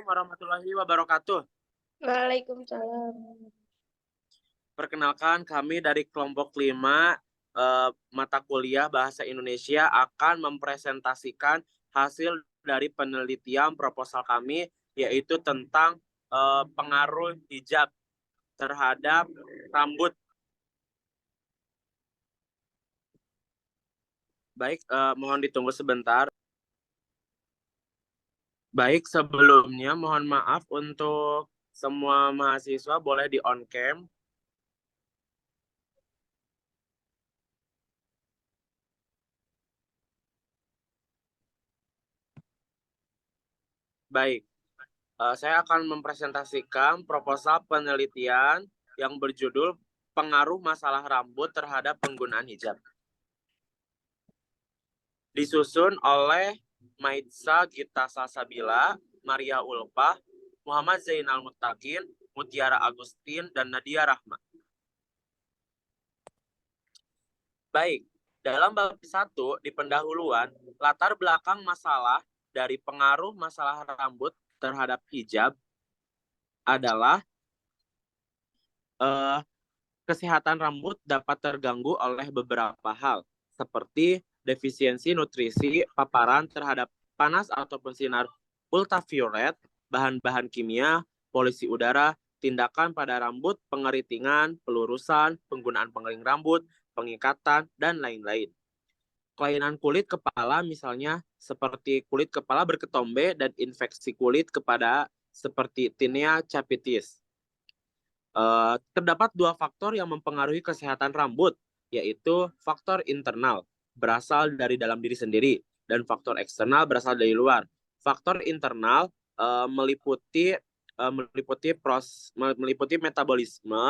Warahmatullahi wabarakatuh. Waalaikumsalam. Perkenalkan, kami dari kelompok 5 mata kuliah Bahasa Indonesia akan mempresentasikan hasil dari penelitian proposal kami, yaitu tentang pengaruh hijab terhadap rambut. Baik, mohon ditunggu sebentar. Baik, sebelumnya mohon maaf untuk semua mahasiswa, boleh di on cam. Baik, saya akan mempresentasikan proposal penelitian yang berjudul Pengaruh Masalah Rambut Terhadap Penggunaan Hijab. Disusun oleh Maitza Gita Salsabila, Maria Ulfah, Muhammad Zainal Muttaqin, Mutiara Agustin, dan Nadia Rahma. Baik, dalam bab 1 di pendahuluan, latar belakang masalah dari pengaruh masalah rambut terhadap hijab adalah kesehatan rambut dapat terganggu oleh beberapa hal, seperti defisiensi nutrisi, paparan terhadap panas ataupun sinar ultraviolet, bahan-bahan kimia, polusi udara, tindakan pada rambut, pengeritingan, pelurusan, penggunaan pengering rambut, pengikatan, dan lain-lain. Kelainan kulit kepala misalnya seperti kulit kepala berketombe dan infeksi kulit kepada seperti tinea capitis. Terdapat 2 faktor yang mempengaruhi kesehatan rambut, yaitu faktor internal, berasal dari dalam diri sendiri, dan faktor eksternal berasal dari luar. Faktor internal meliputi metabolisme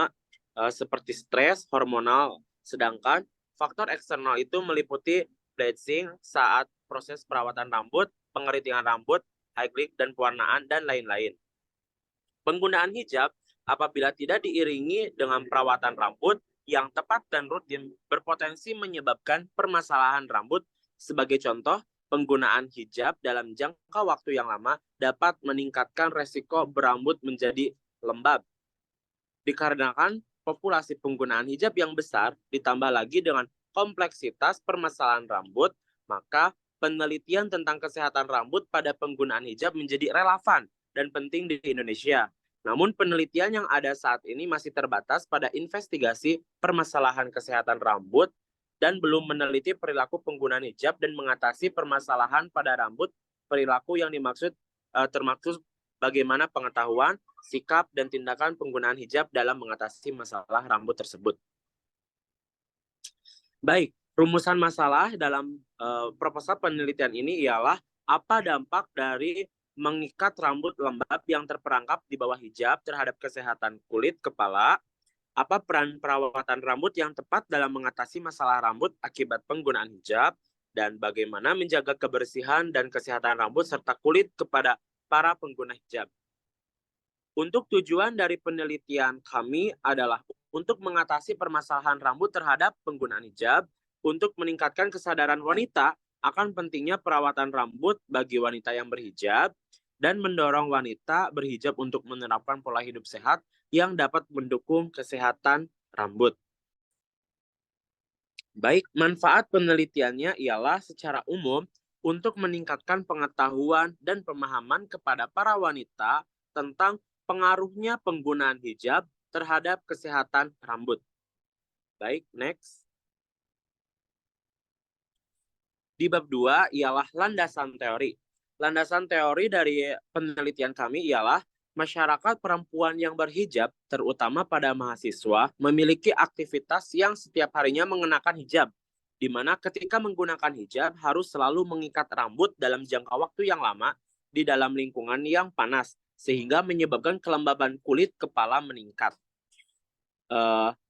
seperti stres, hormonal, sedangkan faktor eksternal itu meliputi bleaching saat proses perawatan rambut, pengeritingan rambut, highlight dan pewarnaan, dan lain-lain. Penggunaan hijab apabila tidak diiringi dengan perawatan rambut yang tepat dan rutin berpotensi menyebabkan permasalahan rambut. Sebagai contoh, penggunaan hijab dalam jangka waktu yang lama dapat meningkatkan resiko berambut menjadi lembab. Dikarenakan populasi penggunaan hijab yang besar ditambah lagi dengan kompleksitas permasalahan rambut, maka penelitian tentang kesehatan rambut pada penggunaan hijab menjadi relevan dan penting di Indonesia. Namun penelitian yang ada saat ini masih terbatas pada investigasi permasalahan kesehatan rambut dan belum meneliti perilaku penggunaan hijab dan mengatasi permasalahan pada rambut. Perilaku yang dimaksud termaksud bagaimana pengetahuan, sikap, dan tindakan penggunaan hijab dalam mengatasi masalah rambut tersebut. Baik, rumusan masalah dalam proposal penelitian ini ialah apa dampak dari mengikat rambut lembab yang terperangkap di bawah hijab terhadap kesehatan kulit kepala, apa peran perawatan rambut yang tepat dalam mengatasi masalah rambut akibat penggunaan hijab, dan bagaimana menjaga kebersihan dan kesehatan rambut serta kulit kepada para pengguna hijab. Untuk tujuan dari penelitian kami adalah untuk mengatasi permasalahan rambut terhadap penggunaan hijab, untuk meningkatkan kesadaran wanita akan pentingnya perawatan rambut bagi wanita yang berhijab, dan mendorong wanita berhijab untuk menerapkan pola hidup sehat yang dapat mendukung kesehatan rambut. Baik, manfaat penelitiannya ialah secara umum untuk meningkatkan pengetahuan dan pemahaman kepada para wanita tentang pengaruhnya penggunaan hijab terhadap kesehatan rambut. Baik, next. Di bab 2 ialah landasan teori. Landasan teori dari penelitian kami ialah masyarakat perempuan yang berhijab, terutama pada mahasiswa, memiliki aktivitas yang setiap harinya mengenakan hijab, di mana ketika menggunakan hijab harus selalu mengikat rambut dalam jangka waktu yang lama di dalam lingkungan yang panas, sehingga menyebabkan kelembaban kulit kepala meningkat.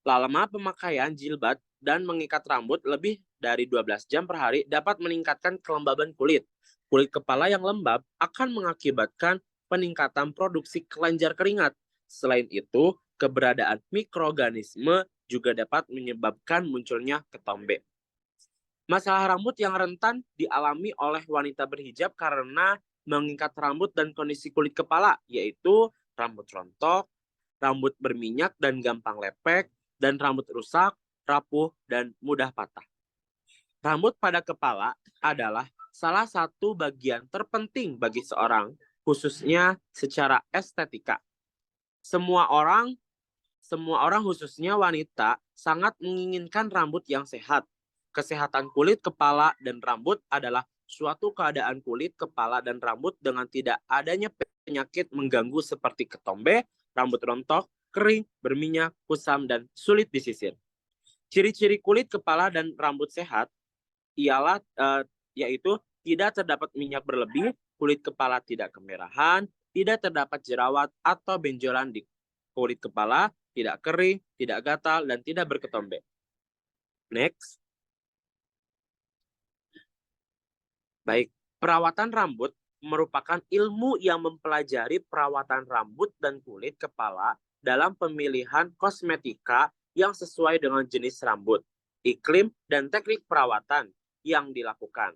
Lama pemakaian jilbab dan mengikat rambut lebih dari 12 jam per hari dapat meningkatkan kelembaban kulit. Kulit kepala yang lembab akan mengakibatkan peningkatan produksi kelenjar keringat. Selain itu, keberadaan mikroorganisme juga dapat menyebabkan munculnya ketombe. Masalah rambut yang rentan dialami oleh wanita berhijab karena mengikat rambut dan kondisi kulit kepala, yaitu rambut rontok, rambut berminyak dan gampang lepek, dan rambut rusak, rapuh, dan mudah patah. Rambut pada kepala adalah salah satu bagian terpenting bagi seorang, khususnya secara estetika. Semua orang khususnya wanita sangat menginginkan rambut yang sehat. Kesehatan kulit kepala dan rambut adalah suatu keadaan kulit kepala dan rambut dengan tidak adanya penyakit mengganggu seperti ketombe, rambut rontok, kering, berminyak, kusam, dan sulit disisir. Ciri-ciri kulit kepala dan rambut sehat ialah yaitu tidak terdapat minyak berlebih, kulit kepala tidak kemerahan, tidak terdapat jerawat atau benjolan di kulit kepala, tidak kering, tidak gatal, dan tidak berketombe. Next. Baik, perawatan rambut merupakan ilmu yang mempelajari perawatan rambut dan kulit kepala dalam pemilihan kosmetika yang sesuai dengan jenis rambut, iklim, dan teknik perawatan yang dilakukan.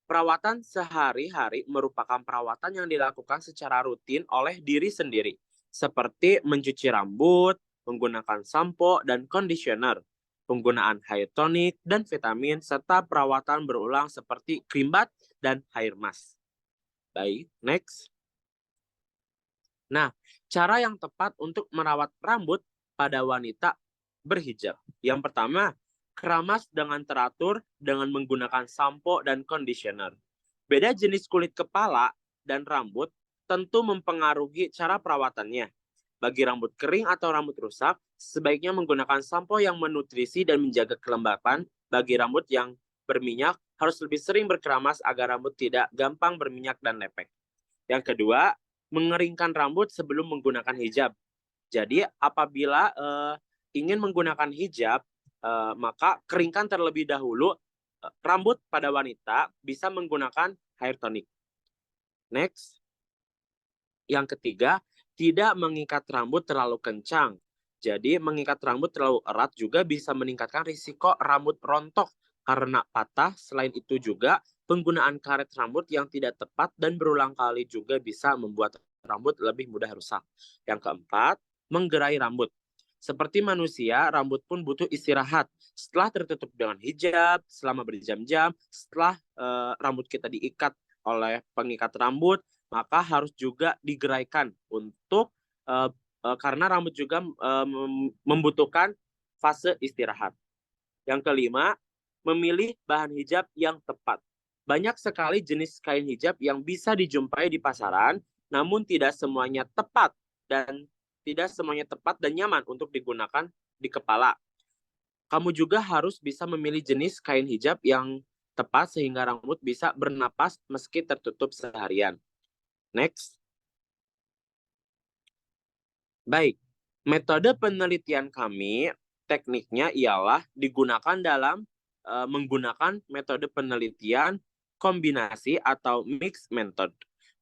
Perawatan sehari-hari merupakan perawatan yang dilakukan secara rutin oleh diri sendiri, seperti mencuci rambut, menggunakan sampo dan conditioner, penggunaan hair tonic dan vitamin, serta perawatan berulang seperti krim bath dan hair mask. Baik, next. Nah, cara yang tepat untuk merawat rambut pada wanita berhijab. Yang pertama, keramas dengan teratur dengan menggunakan sampo dan conditioner. Beda jenis kulit kepala dan rambut tentu mempengaruhi cara perawatannya. Bagi rambut kering atau rambut rusak, sebaiknya menggunakan sampo yang menutrisi dan menjaga kelembapan. Bagi rambut yang berminyak, harus lebih sering berkeramas agar rambut tidak gampang berminyak dan lepek. Yang kedua, mengeringkan rambut sebelum menggunakan hijab. Jadi apabila ingin menggunakan hijab, maka keringkan terlebih dahulu rambut pada wanita, bisa menggunakan hair tonic. Next. Yang ketiga, tidak mengikat rambut terlalu kencang. Jadi mengikat rambut terlalu erat juga bisa meningkatkan risiko rambut rontok karena patah. Selain itu juga penggunaan karet rambut yang tidak tepat dan berulang kali juga bisa membuat rambut lebih mudah rusak. Yang keempat, menggerai rambut. Seperti manusia, rambut pun butuh istirahat. Setelah tertutup dengan hijab, selama berjam-jam, setelah rambut kita diikat oleh pengikat rambut, maka harus juga digeraikan untuk karena rambut juga membutuhkan fase istirahat. Yang kelima, memilih bahan hijab yang tepat. Banyak sekali jenis kain hijab yang bisa dijumpai di pasaran, namun tidak semuanya tepat dan nyaman untuk digunakan di kepala. Kamu juga harus bisa memilih jenis kain hijab yang tepat sehingga rambut bisa bernapas meski tertutup seharian. Next. Baik, metode penelitian kami, tekniknya ialah digunakan dalam menggunakan metode penelitian kombinasi atau mixed method.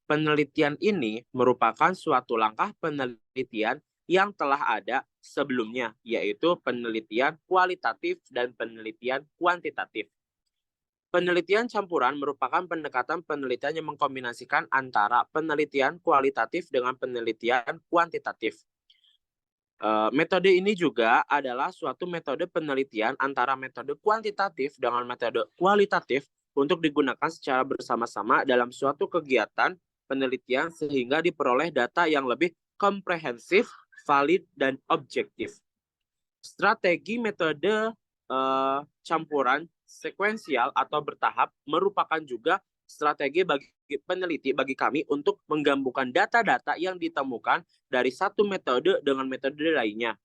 Penelitian ini merupakan suatu langkah penelitian yang telah ada sebelumnya, yaitu penelitian kualitatif dan penelitian kuantitatif. Penelitian campuran merupakan pendekatan penelitian yang mengkombinasikan antara penelitian kualitatif dengan penelitian kuantitatif. Metode ini juga adalah suatu metode penelitian antara metode kuantitatif dengan metode kualitatif untuk digunakan secara bersama-sama dalam suatu kegiatan penelitian sehingga diperoleh data yang lebih komprehensif, valid, dan objektif. Strategi metode campuran sekuensial atau bertahap merupakan juga strategi bagi peneliti, bagi kami untuk menggabungkan data-data yang ditemukan dari satu metode dengan metode lainnya.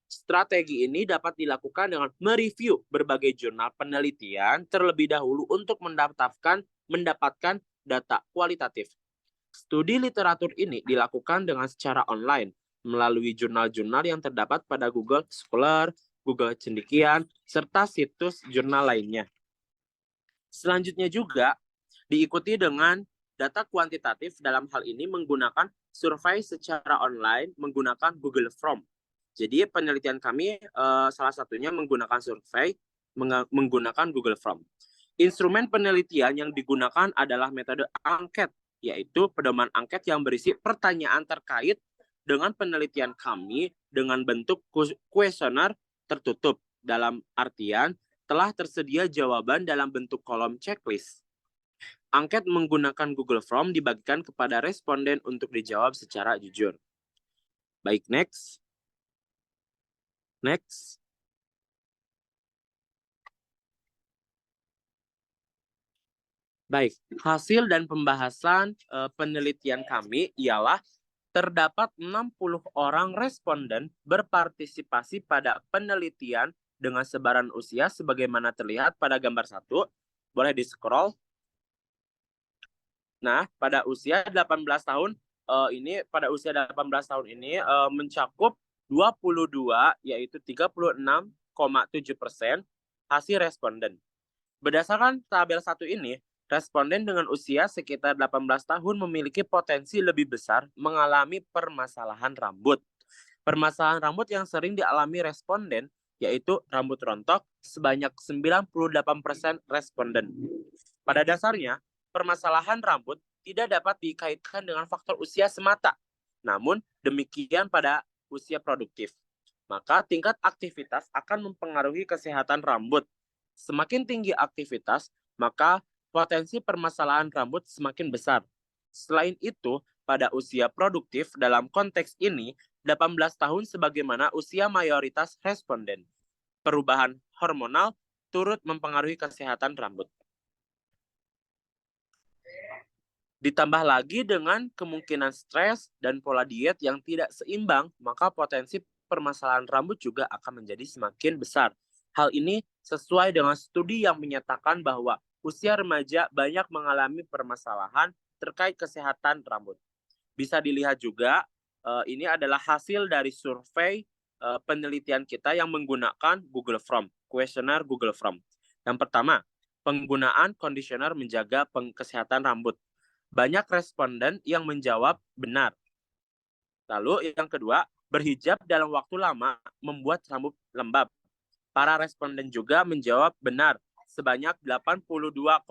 Strategi ini dapat dilakukan dengan mereview berbagai jurnal penelitian terlebih dahulu untuk mendapatkan data kualitatif. Studi literatur ini dilakukan dengan secara online melalui jurnal-jurnal yang terdapat pada Google Scholar, Google Cendekian, serta situs jurnal lainnya. Selanjutnya juga diikuti dengan data kuantitatif dalam hal ini menggunakan survei secara online menggunakan Google Form. Jadi penelitian kami salah satunya menggunakan survei menggunakan Google Form. Instrumen penelitian yang digunakan adalah metode angket yaitu pedoman angket yang berisi pertanyaan terkait dengan penelitian kami dengan bentuk kuesioner tertutup, dalam artian telah tersedia jawaban dalam bentuk kolom checklist. Angket menggunakan Google Form dibagikan kepada responden untuk dijawab secara jujur. Baik, next. Next. Baik, hasil dan pembahasan penelitian kami ialah terdapat 60 orang responden berpartisipasi pada penelitian dengan sebaran usia sebagaimana terlihat pada gambar 1. Boleh di-scroll. Nah, pada usia 18 tahun mencakup 22 yaitu 36,7% hasil responden. Berdasarkan tabel 1 ini, responden dengan usia sekitar 18 tahun memiliki potensi lebih besar mengalami permasalahan rambut. Permasalahan rambut yang sering dialami responden yaitu rambut rontok sebanyak 98% responden. Pada dasarnya, permasalahan rambut tidak dapat dikaitkan dengan faktor usia semata. Namun, demikian pada usia produktif. Maka tingkat aktivitas akan mempengaruhi kesehatan rambut. Semakin tinggi aktivitas, maka potensi permasalahan rambut semakin besar. Selain itu, pada usia produktif dalam konteks ini, 18 tahun sebagaimana usia mayoritas responden. Perubahan hormonal turut mempengaruhi kesehatan rambut. Ditambah lagi dengan kemungkinan stres dan pola diet yang tidak seimbang, maka potensi permasalahan rambut juga akan menjadi semakin besar. Hal ini sesuai dengan studi yang menyatakan bahwa usia remaja banyak mengalami permasalahan terkait kesehatan rambut. Bisa dilihat juga, ini adalah hasil dari survei penelitian kita yang menggunakan Google Form, kuesioner Google Form. Yang pertama, penggunaan conditioner menjaga kesehatan rambut. Banyak responden yang menjawab benar. Lalu yang kedua, berhijab dalam waktu lama membuat rambut lembab. Para responden juga menjawab benar sebanyak 82,2%.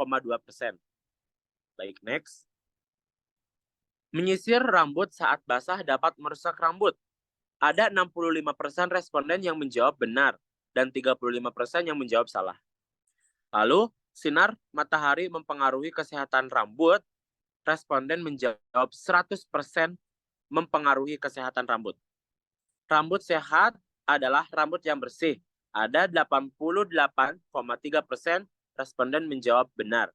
Baik, next. Menyisir rambut saat basah dapat merusak rambut. Ada 65% responden yang menjawab benar dan 35% yang menjawab salah. Lalu, sinar matahari mempengaruhi kesehatan rambut. Responden menjawab 100% mempengaruhi kesehatan rambut. Rambut sehat adalah rambut yang bersih. Ada 88,3% responden menjawab benar.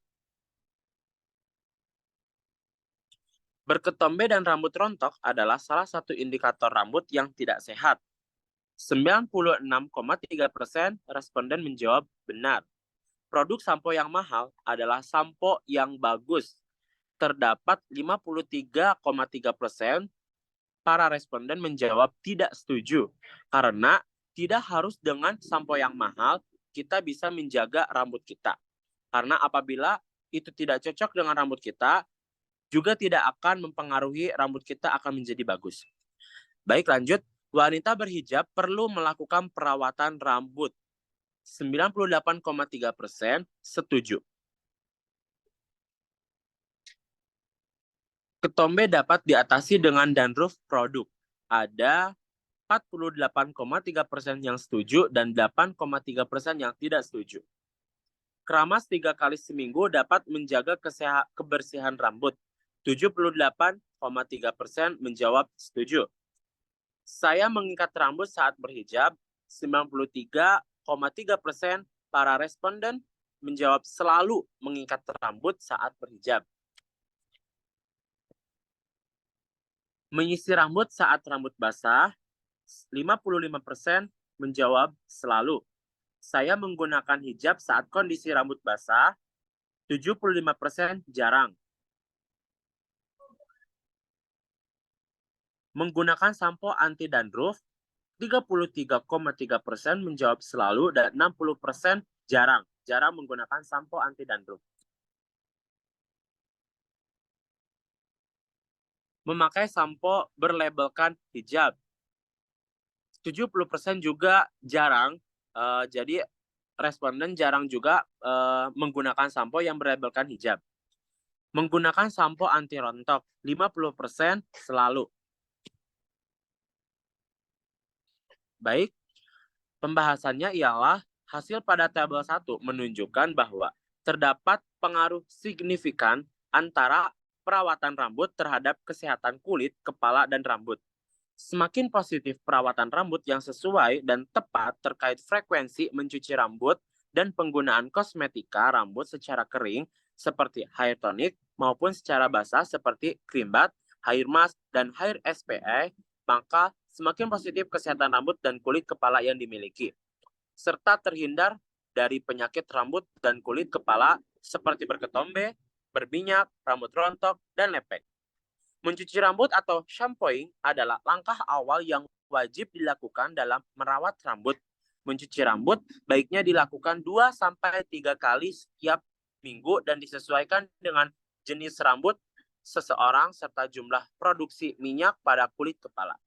Berketombe dan rambut rontok adalah salah satu indikator rambut yang tidak sehat. 96,3% responden menjawab benar. Produk sampo yang mahal adalah sampo yang bagus. Terdapat 53,3% para responden menjawab tidak setuju. Karena tidak harus dengan sampo yang mahal, kita bisa menjaga rambut kita. Karena apabila itu tidak cocok dengan rambut kita, juga tidak akan mempengaruhi rambut kita akan menjadi bagus. Baik, lanjut. Wanita berhijab perlu melakukan perawatan rambut. 98,3% setuju. Ketombe dapat diatasi dengan dandruff produk. Ada 48,3% yang setuju dan 8,3% yang tidak setuju. Keramas 3 kali seminggu dapat menjaga kebersihan rambut. 78,3% menjawab setuju. Saya mengikat rambut saat berhijab. 93,3% para responden menjawab selalu mengikat rambut saat berhijab. Menyisir rambut saat rambut basah, 55% menjawab selalu. Saya menggunakan hijab saat kondisi rambut basah, 75% jarang. Menggunakan sampo anti dandruff, 33,3% menjawab selalu dan 60% jarang. Jarang menggunakan sampo anti dandruff. Memakai sampo berlabelkan hijab, 70% juga jarang. Jadi responden jarang juga menggunakan sampo yang berlabelkan hijab. Menggunakan sampo anti rontok 50% selalu. Baik, pembahasannya ialah hasil pada tabel 1 menunjukkan bahwa terdapat pengaruh signifikan antara perawatan rambut terhadap kesehatan kulit, kepala, dan rambut. Semakin positif perawatan rambut yang sesuai dan tepat terkait frekuensi mencuci rambut dan penggunaan kosmetika rambut secara kering seperti hair tonic maupun secara basah seperti krim bath, hair mask, dan hair SPA, maka semakin positif kesehatan rambut dan kulit kepala yang dimiliki, serta terhindar dari penyakit rambut dan kulit kepala seperti berketombe, berminyak, rambut rontok, dan lepek. Mencuci rambut atau shampooing adalah langkah awal yang wajib dilakukan dalam merawat rambut. Mencuci rambut baiknya dilakukan 2-3 kali setiap minggu dan disesuaikan dengan jenis rambut seseorang serta jumlah produksi minyak pada kulit kepala.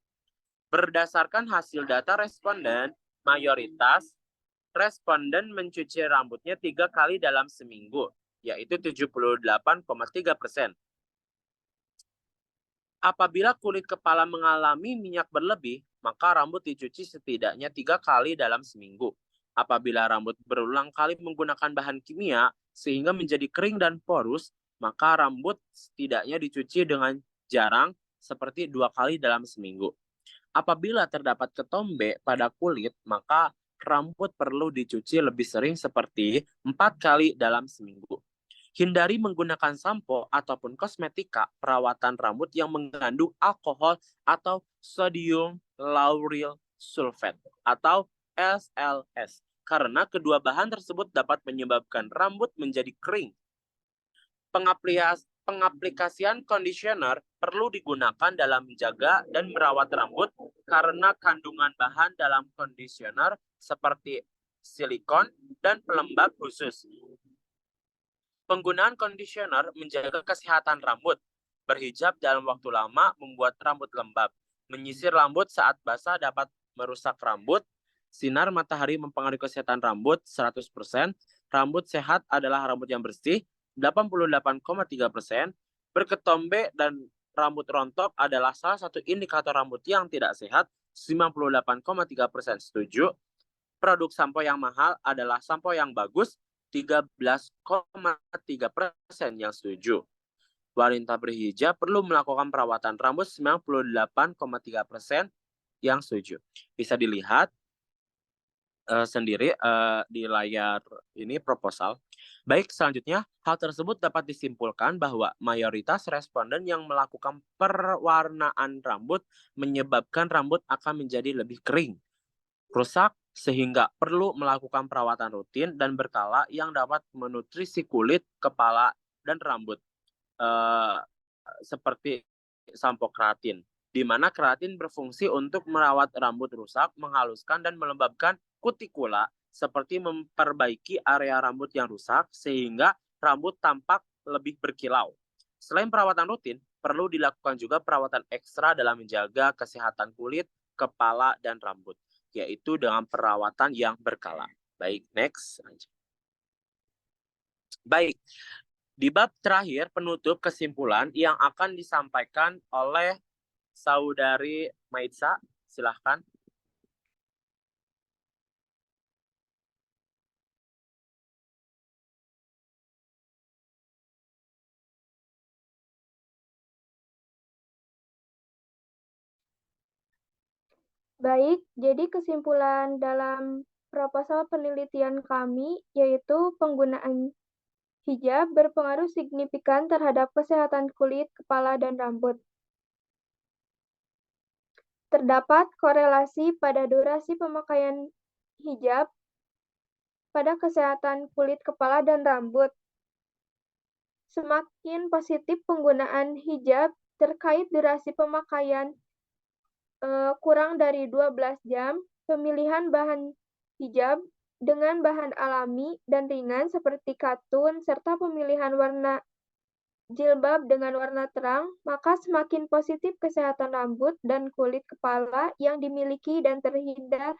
Berdasarkan hasil data responden, mayoritas responden mencuci rambutnya 3 kali dalam seminggu, yaitu 78,3%. Apabila kulit kepala mengalami minyak berlebih, maka rambut dicuci setidaknya 3 kali dalam seminggu. Apabila rambut berulang kali menggunakan bahan kimia sehingga menjadi kering dan porus, maka rambut setidaknya dicuci dengan jarang seperti 2 kali dalam seminggu. Apabila terdapat ketombe pada kulit, maka rambut perlu dicuci lebih sering seperti 4 kali dalam seminggu. Hindari menggunakan sampo ataupun kosmetika perawatan rambut yang mengandung alkohol atau sodium lauryl sulfate atau SLS, karena kedua bahan tersebut dapat menyebabkan rambut menjadi kering. Pengaplikasian conditioner perlu digunakan dalam menjaga dan merawat rambut karena kandungan bahan dalam conditioner seperti silikon dan pelembab khusus. Penggunaan conditioner menjaga kesehatan rambut. Berhijab dalam waktu lama membuat rambut lembab. Menyisir rambut saat basah dapat merusak rambut. Sinar matahari mempengaruhi kesehatan rambut 100%. Rambut sehat adalah rambut yang bersih 88,3%. Berketombe dan rambut rontok adalah salah satu indikator rambut yang tidak sehat 98,3% setuju. Produk sampo yang mahal adalah sampo yang bagus 13,3% yang setuju. Wanita berhijab perlu melakukan perawatan rambut 98,3% yang setuju. Bisa dilihat sendiri di layar ini proposal. Baik, selanjutnya hal tersebut dapat disimpulkan bahwa mayoritas responden yang melakukan perwarnaan rambut menyebabkan rambut akan menjadi lebih kering, rusak, sehingga perlu melakukan perawatan rutin dan berkala yang dapat menutrisi kulit, kepala, dan rambut. Seperti sampo keratin, di mana keratin berfungsi untuk merawat rambut rusak, menghaluskan, dan melembabkan kutikula, seperti memperbaiki area rambut yang rusak sehingga rambut tampak lebih berkilau. Selain perawatan rutin, perlu dilakukan juga perawatan ekstra dalam menjaga kesehatan kulit, kepala, dan rambut, yaitu dengan perawatan yang berkala. Baik, next. Baik, di bab terakhir penutup kesimpulan yang akan disampaikan oleh Saudari Maitsa, silahkan. Baik, jadi kesimpulan dalam proposal penelitian kami yaitu penggunaan hijab berpengaruh signifikan terhadap kesehatan kulit, kepala, dan rambut. Terdapat korelasi pada durasi pemakaian hijab pada kesehatan kulit, kepala, dan rambut. Semakin positif penggunaan hijab terkait durasi pemakaian kurang dari 12 jam, pemilihan bahan hijab dengan bahan alami dan ringan seperti katun, serta pemilihan warna jilbab dengan warna terang, maka semakin positif kesehatan rambut dan kulit kepala yang dimiliki dan terhindar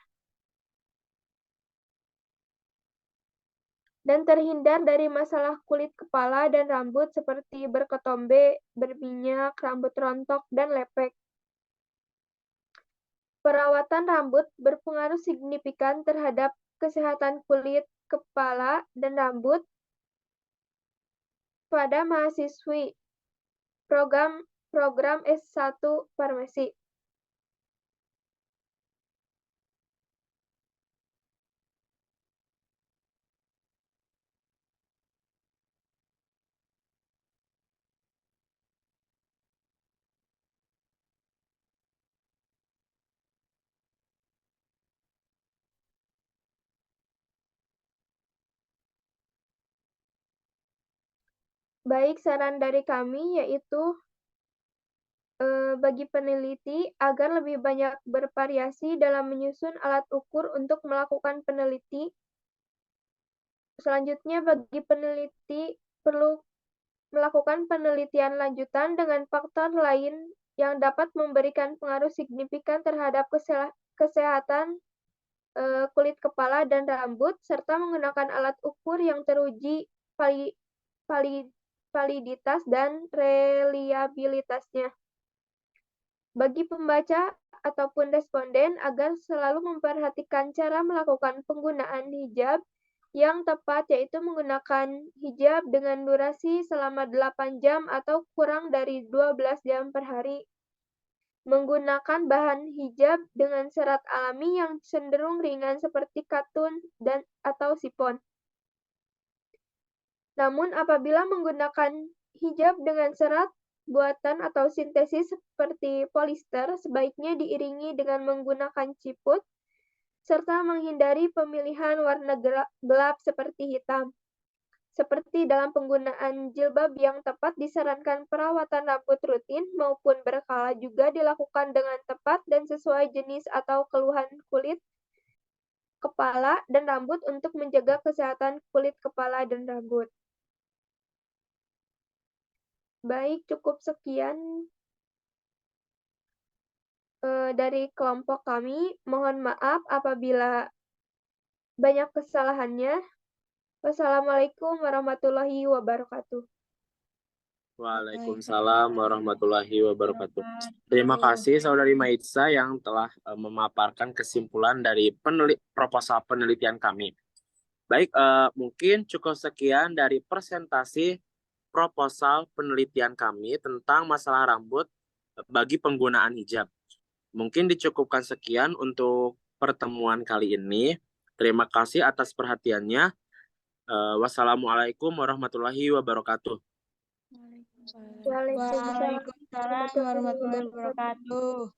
dan terhindar dari masalah kulit kepala dan rambut seperti berketombe, berminyak, rambut rontok, dan lepek. Perawatan rambut berpengaruh signifikan terhadap kesehatan kulit, kepala, dan rambut pada mahasiswi program S1 Farmasi. Baik, saran dari kami yaitu bagi peneliti agar lebih banyak bervariasi dalam menyusun alat ukur untuk melakukan peneliti. Selanjutnya, bagi peneliti perlu melakukan penelitian lanjutan dengan faktor lain yang dapat memberikan pengaruh signifikan terhadap kesehatan kulit kepala dan rambut, serta menggunakan alat ukur yang teruji validitas dan reliabilitasnya. Bagi pembaca ataupun responden agar selalu memperhatikan cara melakukan penggunaan hijab yang tepat, yaitu menggunakan hijab dengan durasi selama 8 jam atau kurang dari 12 jam per hari. Menggunakan bahan hijab dengan serat alami yang cenderung ringan seperti katun atau sipon. Namun apabila menggunakan hijab dengan serat buatan atau sintesis seperti polister, sebaiknya diiringi dengan menggunakan ciput, serta menghindari pemilihan warna gelap seperti hitam. Seperti dalam penggunaan jilbab yang tepat, disarankan perawatan rambut rutin maupun berkala juga dilakukan dengan tepat dan sesuai jenis atau keluhan kulit kepala dan rambut untuk menjaga kesehatan kulit kepala dan rambut. Baik, cukup sekian dari kelompok kami. Mohon maaf apabila banyak kesalahannya. Wassalamualaikum warahmatullahi wabarakatuh. Waalaikumsalam warahmatullahi wabarakatuh. Terima kasih Saudari Maitza yang telah memaparkan kesimpulan dari proposal penelitian kami. Baik, mungkin cukup sekian dari presentasi proposal penelitian kami tentang masalah rambut bagi penggunaan hijab. Mungkin dicukupkan sekian untuk pertemuan kali ini. Terima kasih atas perhatiannya. Wassalamualaikum warahmatullahi wabarakatuh. Waalaikumsalam Waalaikumsalam warahmatullahi wabarakatuh.